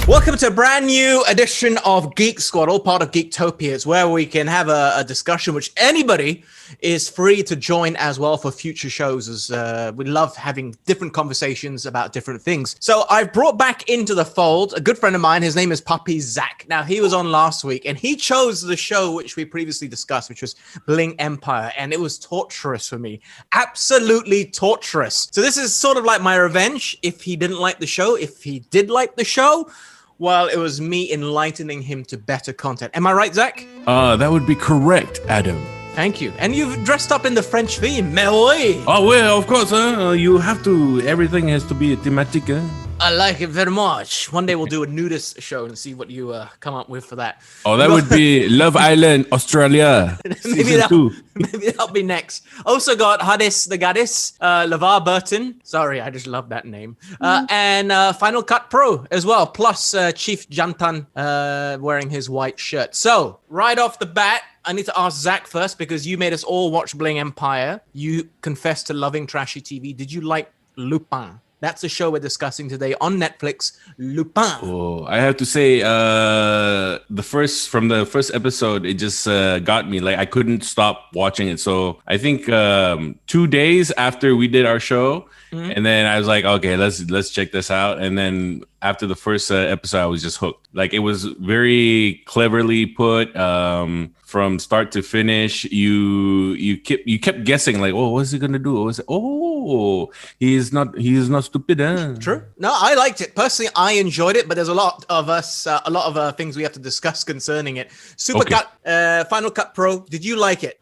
Welcome to a brand new edition of Geek Squad, all part of Geektopia. It's where we can have a discussion which anybody is free to join as well for future shows, as we love having different conversations about different things. So I've brought back into the fold a good friend of mine. His name is Puppy Zach. Now, he was on last week and he chose the show which we previously discussed, which was Bling Empire, and it was torturous for me. Absolutely torturous. So this is sort of like my revenge if he didn't like the show. If he did like the show, well, it was me enlightening him to better content. Am I right, Zach? That would be correct, Adam. Thank you. And you've dressed up in the French theme, Melody. Oh, well, of course, you have to, everything has to be thematic, I like it very much. One day we'll do a nudist show and see what you come up with for that. Oh, that would be Love Island, Australia. maybe that'll be next. Also got Hadis the Goddess, LeVar Burton. Sorry, I just love that name. And Final Cut Pro as well. Plus Chief Jantan wearing his white shirt. So right off the bat, I need to ask Zach first because you made us all watch Bling Empire. You confessed to loving trashy TV. Did you like Lupin? That's the show we're discussing today on Netflix, Lupin. Oh, I have to say, from the first episode, it just got me. Like I couldn't stop watching it. So I think 2 days after we did our show, and then I was like, okay, let's check this out. And then after the first episode, I was just hooked. Like it was very cleverly put. From start to finish, you kept guessing like, oh, what's he gonna do? He's not stupid. Huh? True. No, I liked it personally. I enjoyed it, but there's a lot of things we have to discuss concerning it. Supercut, Final Cut Pro. Did you like it?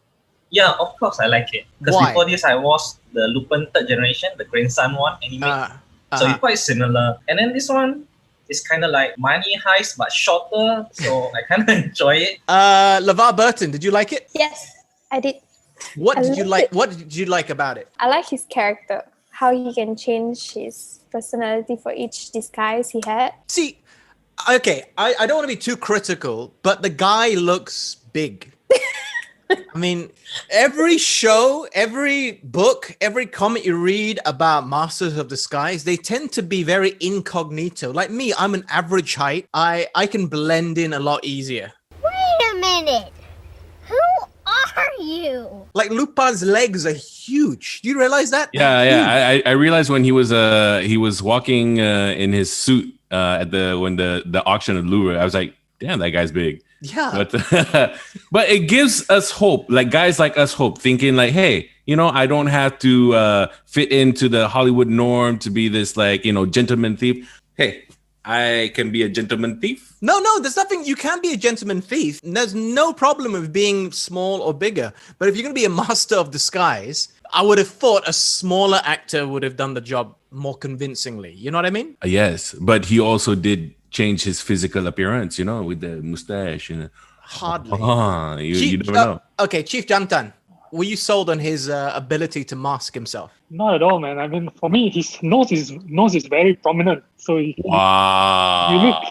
Yeah, of course I like it. Because before this, I watched the Lupin third generation, the grandson one anime. So it's quite similar. And then this one. It's kind of like Money Heist, but shorter. So I kind of enjoy it. LeVar Burton, did you like it? Yes, I did. What did you like about it? I like his character, how he can change his personality for each disguise he had. See, okay, I don't want to be too critical, but the guy looks big. I mean, every show, every book, every comic you read about Masters of Disguise, they tend to be very incognito. Like me, I'm an average height. I can blend in a lot easier. Wait a minute. Who are you? Like Lupin's legs are huge. Do you realize that? Yeah. I realized when he was walking in his suit at the auction of Louvre. I was like, damn, that guy's big. Yeah. But it gives us hope, like guys like us hope, thinking like, hey, I don't have to fit into the Hollywood norm to be this like, gentleman thief. Hey, I can be a gentleman thief. No, there's nothing. You can be a gentleman thief. There's no problem with being small or bigger. But if you're going to be a master of disguise, I would have thought a smaller actor would have done the job more convincingly. You know what I mean? Yes, but he also did change his physical appearance, with the mustache. Hardly. You never know. Okay, Chief Jantan, were you sold on his ability to mask himself? Not at all, man. I mean, for me, his nose is very prominent. So you look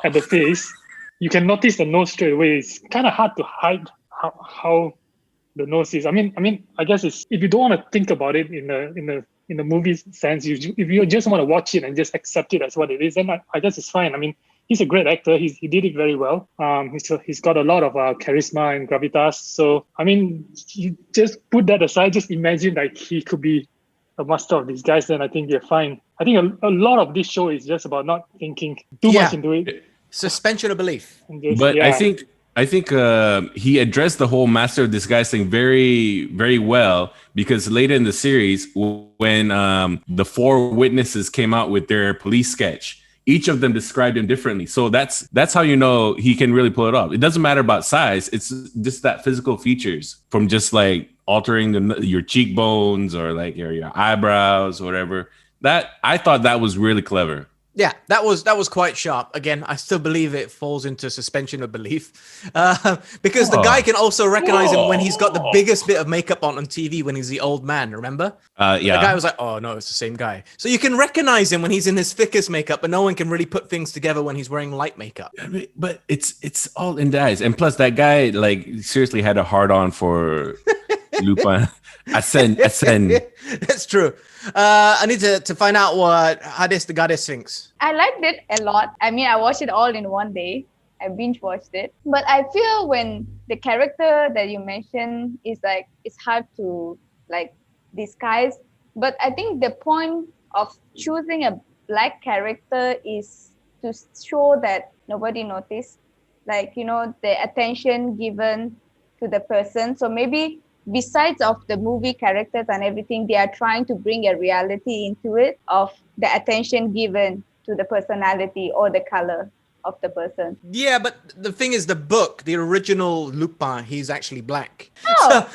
at the face, you can notice the nose straight away. It's kind of hard to hide how the nose is. I mean, I guess it's if you don't want to think about it in the movie sense, if you just want to watch it and just accept it as what it is, then I guess it's fine. I mean, he's a great actor. He did it very well. He's got a lot of charisma and gravitas. So, I mean, you just put that aside. Just imagine like he could be a master of disguise. Then I think you're fine. I think a lot of this show is just about not thinking too much into it. Suspension of belief. I think he addressed the whole Master of Disguise thing very, very well, because later in the series, when the 4 witnesses came out with their police sketch, each of them described him differently. So that's how he can really pull it off. It doesn't matter about size. It's just that physical features, from just like altering your cheekbones or like your eyebrows or whatever. That I thought that was really clever. Yeah, that was quite sharp. Again, I still believe it falls into suspension of belief because the guy can also recognize him when he's got the biggest bit of makeup on TV when he's the old man, remember? Yeah. The guy was like, oh, no, it's the same guy. So you can recognize him when he's in his thickest makeup, but no one can really put things together when he's wearing light makeup. But it's all in the eyes. And plus, that guy, like, seriously had a hard-on for Lupin. Ascend. That's true. I need to find out what Hades the Goddess thinks. I liked it a lot. I mean, I watched it all in one day. I binge watched it. But I feel when the character that you mentioned is like, it's hard to like disguise. But I think the point of choosing a black character is to show that nobody noticed. Like, you know, the attention given to the person. So maybe besides of the movie characters and everything, they are trying to bring a reality into it of the attention given to the personality or the color of the person. Yeah, but the thing is, the book, the original Lupin, he's actually black. Oh.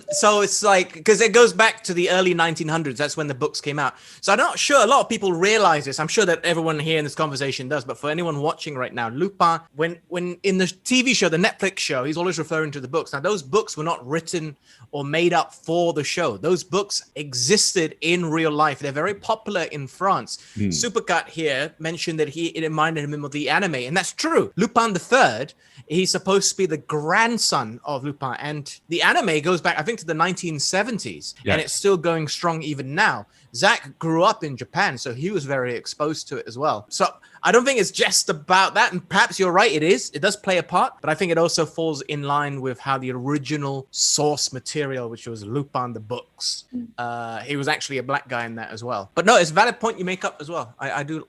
So it's like, because it goes back to the early 1900s. That's when the books came out. So I'm not sure a lot of people realize this. I'm sure that everyone here in this conversation does. But for anyone watching right now, Lupin, when in the TV show, the Netflix show, he's always referring to the books. Now, those books were not written or made up for the show. Those books existed in real life. They're very popular in France. Supercut here mentioned that it reminded him of the anime. And that's true. Lupin III, he's supposed to be the grandson of Lupin. And the anime goes back, I think, to the 1970s. Yeah. And it's still going strong even now. Zach grew up in Japan, so he was very exposed to it as well. So I don't think it's just about that. And perhaps you're right, it is. It does play a part. But I think it also falls in line with how the original source material, which was Lupin the books, he was actually a black guy in that as well. But no, it's a valid point you make up as well. I do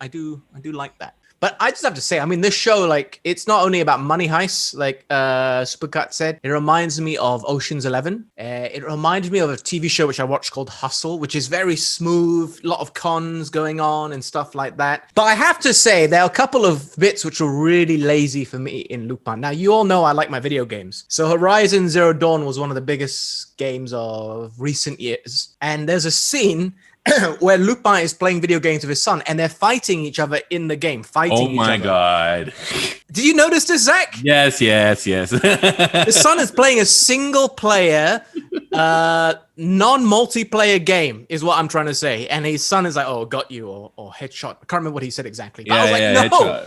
like that. But I just have to say, I mean, this show, like, it's not only about money heists, like Supercut said. It reminds me of Ocean's 11. It reminds me of a TV show which I watched called Hustle, which is very smooth, a lot of cons going on and stuff like that. But I have to say, there are a couple of bits which were really lazy for me in Lupin. Now, you all know I like my video games. So Horizon Zero Dawn was one of the biggest games of recent years. And there's a scene where Lupin is playing video games with his son and they're fighting each other in the game. Oh my God. Did you notice this, Zach? Yes. The son is playing a single player, non-multiplayer game is what I'm trying to say. And his son is like, oh, got you, or headshot. I can't remember what he said exactly. But I was like, no,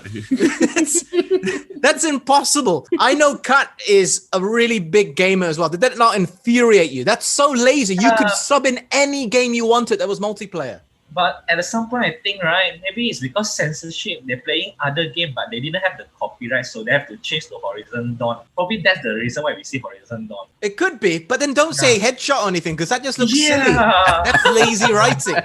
that's impossible. I know Kat is a really big gamer as well. Did that not infuriate you? That's so lazy. You could sub in any game you wanted that was multiplayer. But at some point, I think, right, maybe it's because censorship. They're playing other game, but they didn't have the copyright, so they have to change to Horizon Dawn. Probably that's the reason why we see Horizon Dawn. It could be, but then don't say headshot or anything, because that just looks silly. That's lazy writing.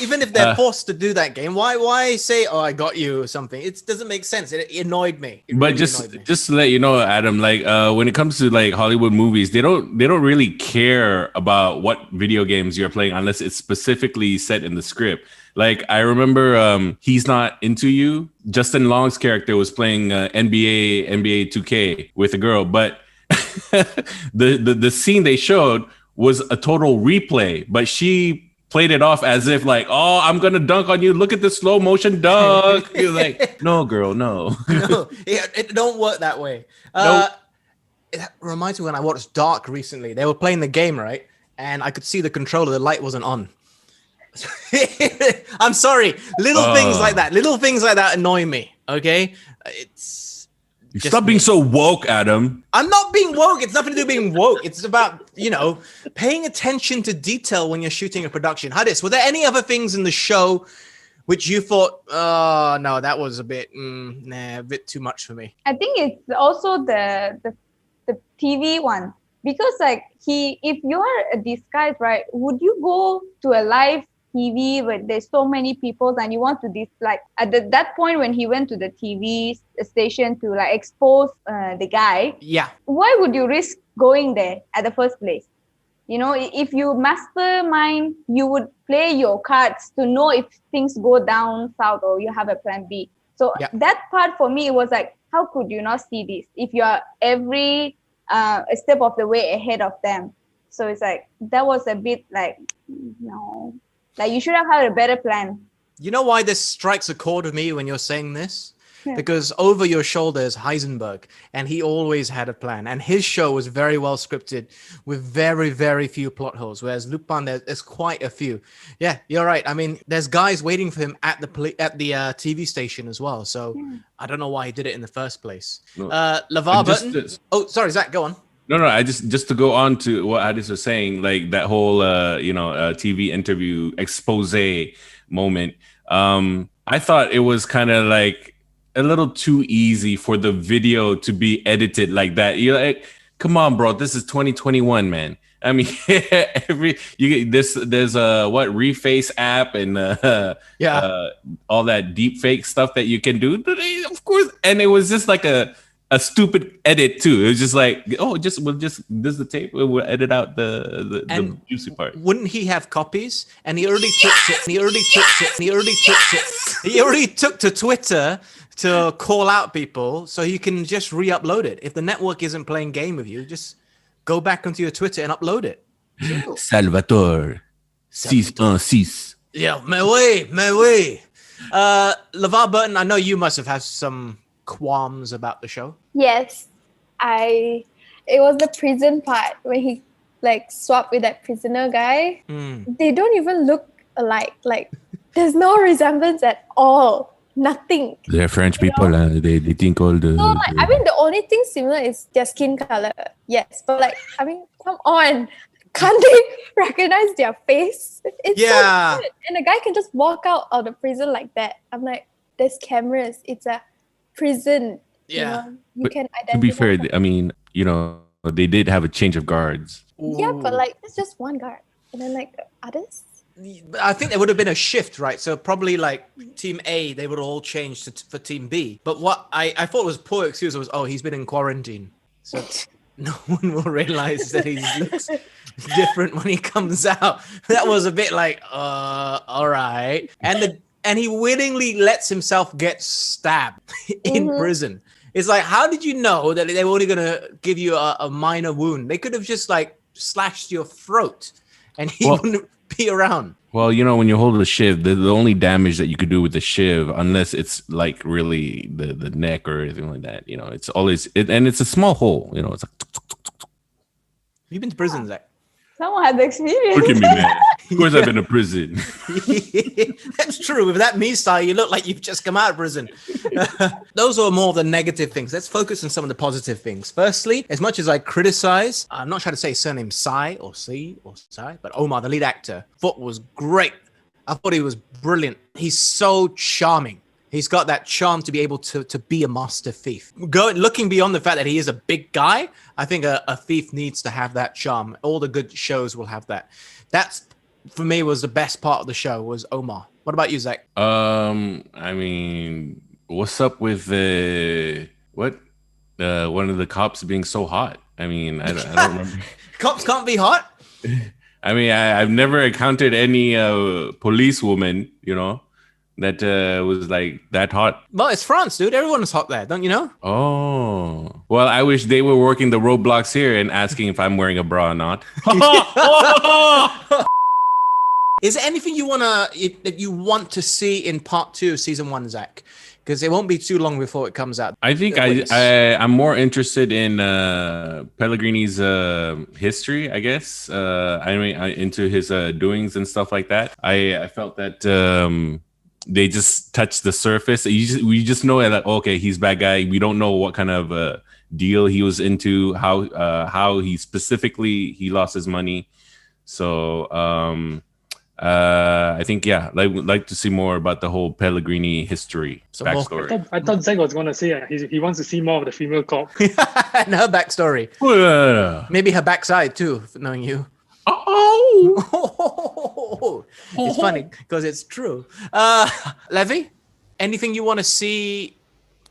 Even if they're forced to do that game, why say, oh, I got you or something? It doesn't make sense. It annoyed me. But just to let you know, Adam, like when it comes to like Hollywood movies, they don't really care about what video games you're playing unless it's specifically set in the script. Like I remember He's Not Into You. Justin Long's character was playing NBA 2K with a girl, but the scene they showed was a total replay, but she played it off as if like, oh, I'm gonna dunk on you. Look at the slow motion dunk. You're like, no, girl, no. No, it don't work that way. Nope. It reminds me when I watched Dark recently. They were playing the game, right? And I could see the controller. The light wasn't on. I'm sorry. Little things like that annoy me. Okay, Stop being so woke, Adam. I'm not being woke. It's nothing to do with being woke. It's about, paying attention to detail when you're shooting a production. Hadis, were there any other things in the show which you thought, oh, no, that was a bit too much for me? I think it's also the TV one. Because if you're a disguise, right, would you go to a live TV where there's so many people and you want to at that point when he went to the TV station to expose the guy, why would you risk going there at the first place? If you mastermind, you would play your cards to know if things go down south or you have a plan B. So that part for me was like, how could you not see this if you are every a step of the way ahead of them? So it's that was a bit no. You should have had a better plan. You know why this strikes a chord with me when you're saying this? Yeah. Because over your shoulder is Heisenberg, and he always had a plan. And his show was very well scripted with very, very few plot holes, whereas Lupin, there's quite a few. Yeah, you're right. I mean, there's guys waiting for him at the TV station as well. So I don't know why he did it in the first place. No. LeVar Burton. Oh, sorry, Zach, go on. No. I just to go on to what Adis was saying, like that whole TV interview expose moment. I thought it was kind of like a little too easy for the video to be edited like that. You're like, come on, bro, this is 2021, man. I mean, there's a Reface app and all that deep fake stuff that you can do, of course. And it was just like a stupid edit too. It was just like, oh, this is the tape. We'll edit out the juicy part. Wouldn't he have copies? And he already took to Twitter to call out people, so you can just re-upload it. If the network isn't playing game with you, just go back onto your Twitter and upload it. Salvatore 616. Yeah, mais oui. LeVar Burton, I know you must have had some qualms about the show. Yes, it was the prison part when he like swapped with that prisoner guy. They don't even look alike. Like there's no resemblance at all. Nothing. They're French people, they think all the. No, I mean the only thing similar is their skin color. Yes, but like I mean, come on, can't they recognize their face? It's so weird. And the guy can just walk out of the prison like that. I'm like, there's cameras. It's a prison. Yeah, you can identify. To be fair, I mean, they did have a change of guards. Ooh. Yeah, but like it's just one guard, and then like others. I think there would have been a shift, right? So probably like Team A, they would all change for Team B. But what I thought was poor excuse was, he's been in quarantine, so no one will realize that he looks different when he comes out. That was a bit like, all right. And he willingly lets himself get stabbed in prison. It's like, how did you know that they were only going to give you a minor wound? They could have just like slashed your throat and he wouldn't be around. Well, when you hold a shiv, the only damage that you could do with the shiv, unless it's like really the neck or anything like that, it's always and it's a small hole. It's like. Have you been to prison, Zach? Someone had the experience. Look at me, man. Of course, I've been to prison. That's true. With that me style, you look like you've just come out of prison. Those are more of the negative things. Let's focus on some of the positive things. Firstly, as much as I criticize, I'm not trying to say his surname Sai, but Omar, the lead actor, thought was great. I thought he was brilliant. He's so charming. He's got that charm to be able to be a master thief. Looking beyond the fact that he is a big guy, I think a thief needs to have that charm. All the good shows will have that. That's, for me, was the best part of the show, was Omar. What about you, Zach? I mean, what's up with one of the cops being so hot? I mean, I don't remember. Cops can't be hot? I mean, I've never encountered any policewoman, that was like that hot. Well, it's France, dude. Everyone's hot there, don't you know? Oh. Well, I wish they were working the roadblocks here and asking if I'm wearing a bra or not. Is there anything that you want to see in part 2 of season 1, Zach? Because it won't be too long before it comes out. I think I'm more interested in Pellegrini's history, I guess. Into his doings and stuff like that. I felt that they just touched the surface. We just know that, okay, he's a bad guy. We don't know what kind of deal he was into, how he specifically lost his money. So I think, I would like to see more about the whole Pellegrini history backstory. I thought Zach was going to say he wants to see more of the female cop. And her backstory. Maybe her backside too, knowing you. It's funny because it's true. Levy, anything you want to see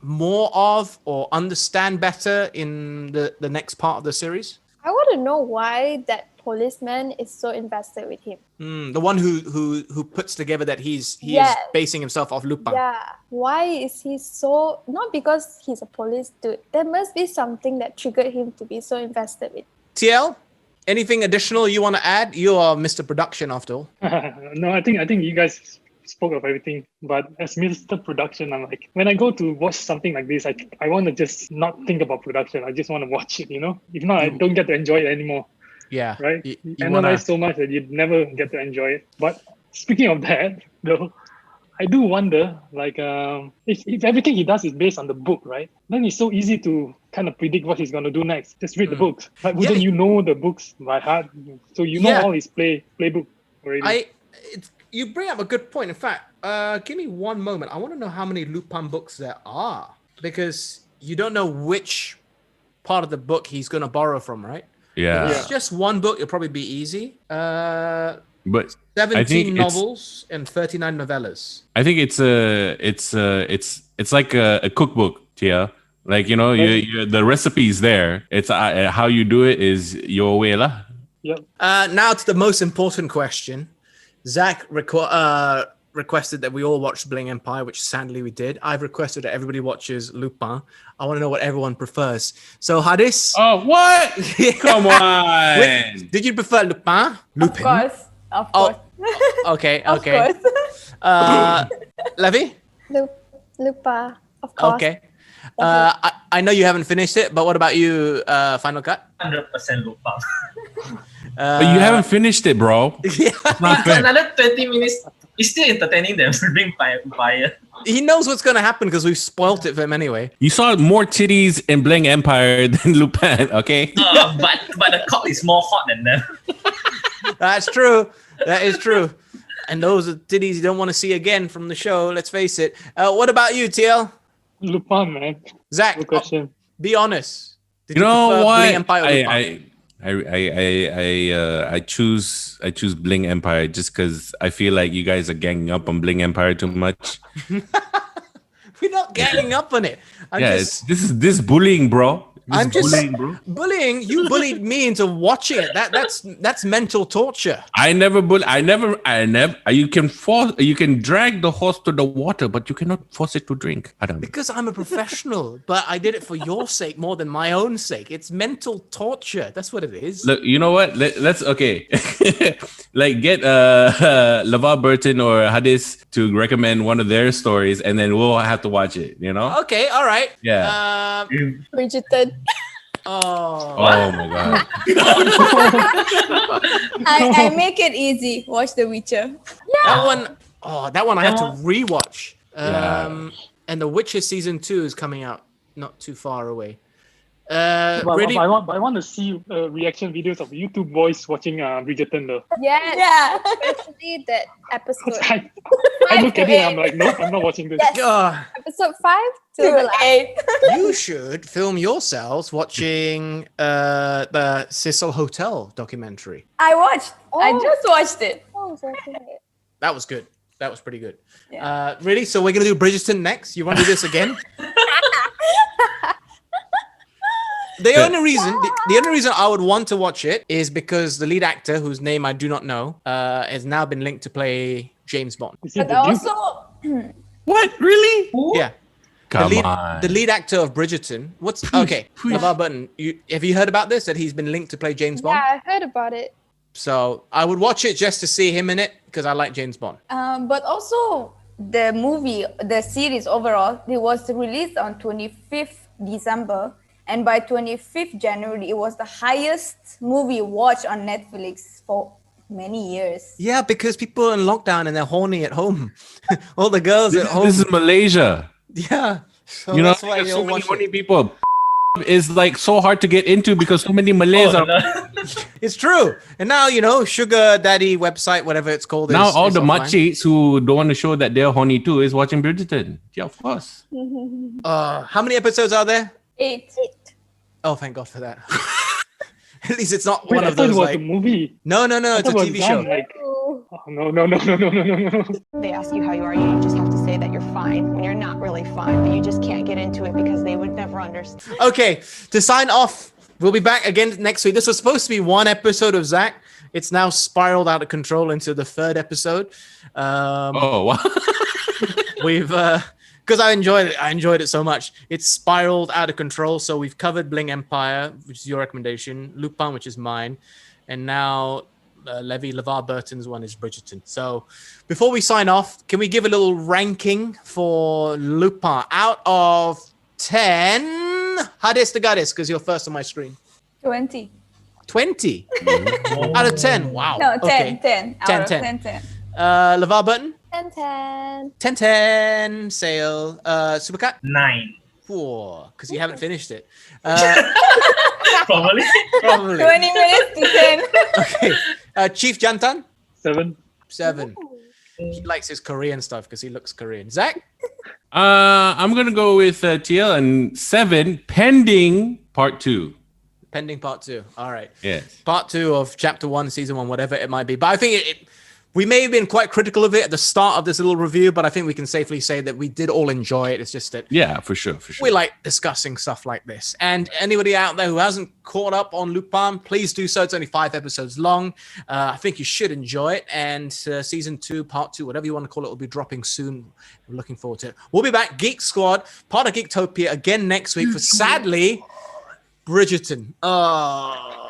more of or understand better in the next part of the series? I want to know why that policeman is so invested with him. The one who puts together that he is basing himself off Lupin. Yeah. Why is he so? Not because he's a police dude. There must be something that triggered him to be so invested with. TL, anything additional you want to add? You are Mr. Production after all. No, I think you guys spoke of everything. But as Mr. Production, I'm like, when I go to watch something like this, I want to just not think about production. I just want to watch it, If not, I don't get to enjoy it anymore. Yeah. Right? You analyze so much that you never get to enjoy it. But speaking of that, though, I do wonder, like, if everything he does is based on the book, right? Then it's so easy to kind of predict what he's gonna do next. Just read the books. Like, wouldn't you know the books by heart? So you know all his playbook already. You bring up a good point. In fact, give me one moment. I want to know how many Lupin books there are, because you don't know which part of the book he's gonna borrow from, right? Yeah. If it's just one book, it'll probably be easy. But 17 novels and 39 novellas. I think it's like a cookbook, Tia. Like, you know, the recipe's there. It's how you do it is your way lah. Yep. Now to the most important question. Zach requested that we all watch Bling Empire, which sadly we did. I've requested that everybody watches Lupin. I want to know what everyone prefers. So Hadis. Oh, what? Come on. Wait, did you prefer Lupin? Of course. Of course. Oh, okay. Of course. Levy? Lupa, of course. Okay. I know you haven't finished it, but what about you, Final Cut? 100% Lupin. But you haven't finished it, bro. Yeah. Another 20 minutes. It's still entertaining them. Bring fire. He knows what's going to happen because we've spoilt it for him anyway. You saw more titties in Bling Empire than Lupin, okay? But the cock is more hot than them. That's true. That is true. And those are titties you don't want to see again from the show. Let's face it. What about you, TL? Lupin, man. Zach, Good question. Be honest. Did You know prefer what? Bling Empire or Lupin? I choose Bling Empire just because I feel like you guys are ganging up on Bling Empire too much. We're not ganging up on it. This is bullying, bro. I'm just bullying, bro. Bullying. You bullied me into watching it. That's mental torture. I never. You can drag the horse to the water, but you cannot force it to drink. Adam. Because I'm a professional, but I did it for your sake more than my own sake. It's mental torture. That's what it is. Look, you know what? Let's okay. Like get LeVar Burton or Hadis to recommend one of their stories, and then we'll have to watch it. You know? Okay. All right. Yeah. Bridgerton. Oh my god. I make it easy. Watch The Witcher. That one I have to rewatch. And The Witcher season 2 is coming out not too far away. I want to see reaction videos of YouTube boys watching Bridgerton though. Yeah. Especially that episode. I look at it and I'm like, nope, I'm not watching this. Yes. Episode 5 to 8. You should film yourselves watching the Cecil Hotel documentary. I watched. I just watched it. That was good. That was pretty good. Yeah. Really? So we're going to do Bridgerton next? You want to do this again? The only reason I would want to watch it is because the lead actor, whose name I do not know, has now been linked to play James Bond. But also, what? Really? Yeah. The lead actor of Bridgerton. LeVar Burton. Have you heard about this? That he's been linked to play James Bond? Yeah, I heard about it. So I would watch it just to see him in it because I like James Bond. But also the movie, the series overall, it was released on 25th December. And by 25th January, it was the highest movie watched on Netflix for many years. Yeah, because people are in lockdown and they're horny at home. All the girls at home. This is Malaysia. Yeah. So you know, that's why so many horny people. Is like so hard to get into because so many Malays are. It's true. And now, you know, sugar daddy website, whatever it's called. Now all the machis who don't want to show that they're horny too is watching Bridgerton. Yeah, of course. How many episodes are there? 8. Oh, thank God for that. At least it's not one of those like a movie. No, it's a TV show. No. They ask you how you are, you just have to say that you're fine when you're not really fine, but you just can't get into it because they would never understand. Okay, to sign off, we'll be back again next week. This was supposed to be one episode of Zach. It's now spiraled out of control into the 3rd episode. Wow. We've because I enjoyed it so much. It's spiraled out of control. So we've covered Bling Empire, which is your recommendation, Lupin, which is mine, and now LeVar Burton's one is Bridgerton. So before we sign off, can we give a little ranking for Lupin out of 10? Hadis to Gadis, because you're first on my screen. 20. 20 out of 10. Wow. No, 10. Okay. 10. 10. Out of 10. LeVar Burton? 10. 10. Sale. Supercut? 9. 4. Because you haven't finished it. Probably. 20 minutes to 10. Okay. Chief Jantan? 7. 7. He likes his Korean stuff because he looks Korean. Zach? I'm gonna go with TL and 7, pending part 2. Pending part 2. All right. Yes. Part 2 of chapter 1, season 1, whatever it might be. But I think we may have been quite critical of it at the start of this little review, but I think we can safely say that we did all enjoy it. It's just that For sure. we like discussing stuff like this. And anybody out there who hasn't caught up on Lupin, please do so. It's only 5 episodes long. I think you should enjoy it. And season 2, part 2, whatever you want to call it, will be dropping soon. We're looking forward to it. We'll be back, Geek Squad, part of Geektopia, again next week for, sadly, Bridgerton. Oh.